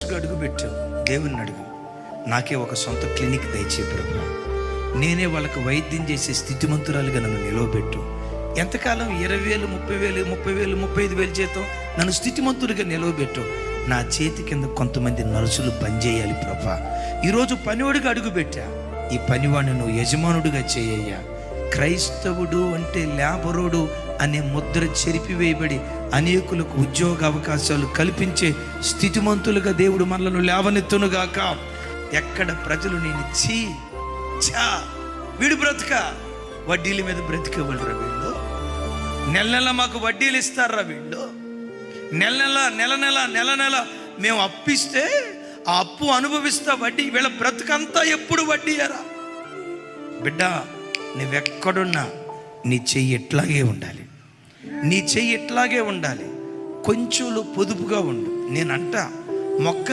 అడుగు పెట్టావు, దేవుని అడుగు. నాకే ఒక సొంత క్లినిక్ దయచే ప్రభు, నేనే వాళ్ళకు వైద్యం చేసే స్థితిమంతురాలుగా నన్ను నిలవబెట్టు. ఎంతకాలం 20,000, 30,000, 30,000, 35,000 జీతం నన్ను స్థితిమంతుడిగా నిలవబెట్టు. నా చేతి కింద కొంతమంది నర్సులు పనిచేయాలి ప్రభా. ఈరోజు పనివాడిగా అడుగుపెట్టా, ఈ పనివాడిని నువ్వు యజమానుడిగా చేయ్యా. క్రైస్తవుడు అంటే లేబరుడు అనే ముద్ర చెరిపివేయబడి అనేకులకు ఉద్యోగ అవకాశాలు కల్పించే స్థితిమంతులుగా దేవుడు మనలను లేవనెత్తునుగాక. ఎక్కడ ప్రజలు నేను వీడు బ్రతుక వడ్డీల మీద బ్రతికేవాళ్ళరా వీళ్ళు, నెల నెల మాకు వడ్డీలు ఇస్తారా వీళ్ళు, నెల నెల మేము అప్పిస్తే ఆ అప్పు అనుభవిస్తా వడ్డీ, వీళ్ళ బ్రతుకంతా ఎప్పుడు వడ్డీయరా. బిడ్డ, నువ్వెక్కడున్నా నీ చెయ్యి ఎట్లాగే ఉండాలి, నీ చెయ్యి ఎట్లాగే ఉండాలి. కొంచెంలో పొదుపుగా ఉండు. నేనంట మొక్క